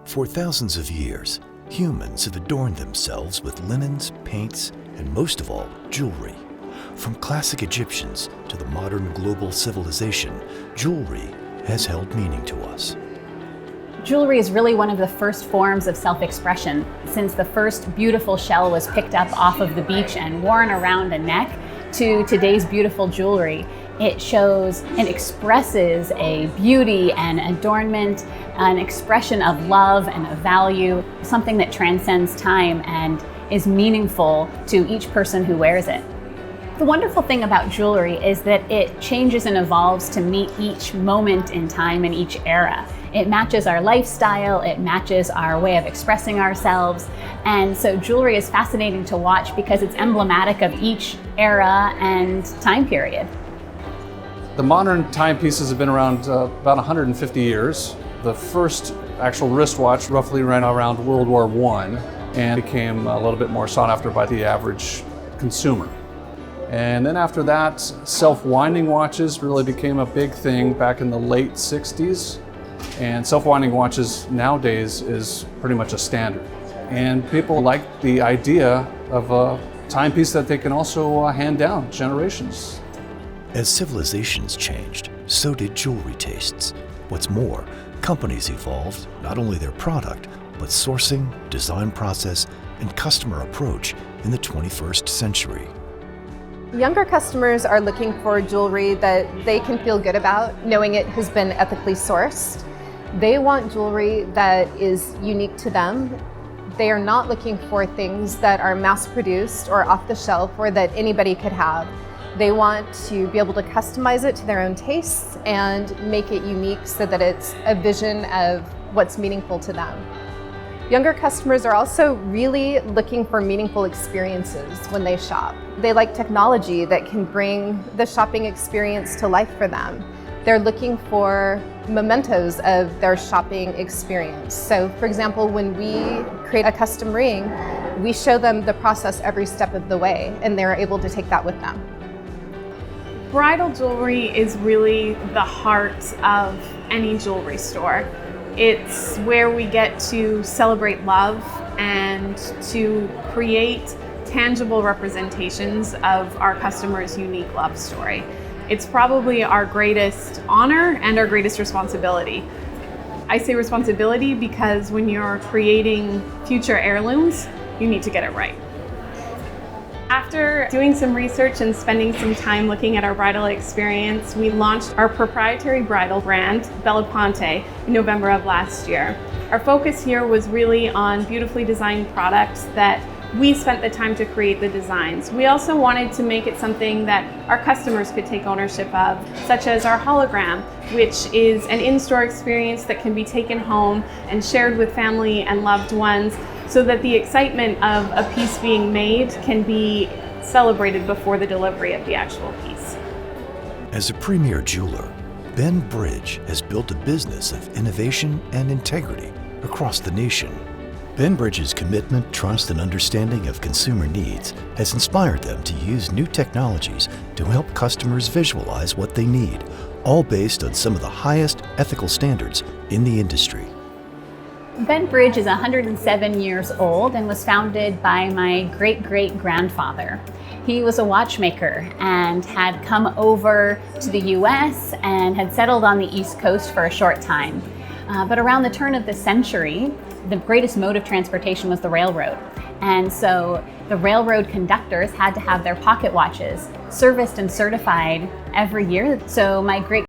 For thousands of years, humans have adorned themselves with linens, paints, and most of all, jewelry. From classic Egyptians to the modern global civilization, jewelry has held meaning to us. Jewelry is really one of the first forms of self-expression. Since the first beautiful shell was picked up off of the beach and worn around a neck to today's beautiful jewelry, it shows and expresses a beauty and adornment, an expression of love and of value, something that transcends time and is meaningful to each person who wears it. The wonderful thing about jewelry is that it changes and evolves to meet each moment in time and each era. It matches our lifestyle, it matches our way of expressing ourselves, and so jewelry is fascinating to watch because it's emblematic of each era and time period. The modern timepieces have been around about 150 years. The first actual wristwatch roughly ran around World War I and became a little bit more sought after by the average consumer. And then after that, self-winding watches really became a big thing back in the late 60s. And self-winding watches nowadays is pretty much a standard. And people like the idea of a timepiece that they can also hand down generations. As civilizations changed, so did jewelry tastes. What's more, companies evolved not only their product, but sourcing, design process, and customer approach in the 21st century. Younger customers are looking for jewelry that they can feel good about, knowing it has been ethically sourced. They want jewelry that is unique to them. They are not looking for things that are mass-produced or off the shelf or that anybody could have. They want to be able to customize it to their own tastes and make it unique so that it's a vision of what's meaningful to them. Younger customers are also really looking for meaningful experiences when they shop. They like technology that can bring the shopping experience to life for them. They're looking for mementos of their shopping experience. So for example, when we create a custom ring, we show them the process every step of the way, and they're able to take that with them. Bridal jewelry is really the heart of any jewelry store. It's where we get to celebrate love and to create tangible representations of our customer's unique love story. It's probably our greatest honor and our greatest responsibility. I say responsibility because when you're creating future heirlooms, you need to get it right. After doing some research and spending some time looking at our bridal experience, we launched our proprietary bridal brand, Bella Ponte, in November of last year. Our focus here was really on beautifully designed products that we spent the time to create the designs. We also wanted to make it something that our customers could take ownership of, such as our hologram, which is an in-store experience that can be taken home and shared with family and loved ones, so that the excitement of a piece being made can be celebrated before the delivery of the actual piece. As a premier jeweler, Ben Bridge has built a business of innovation and integrity across the nation. Ben Bridge's commitment, trust, and understanding of consumer needs has inspired them to use new technologies to help customers visualize what they need, all based on some of the highest ethical standards in the industry. Ben Bridge is 107 years old and was founded by my great-great-grandfather. He was a watchmaker and had come over to the US and had settled on the East Coast for a short time. But around the turn of the century, the greatest mode of transportation was the railroad. And so the railroad conductors had to have their pocket watches serviced and certified every year. So my great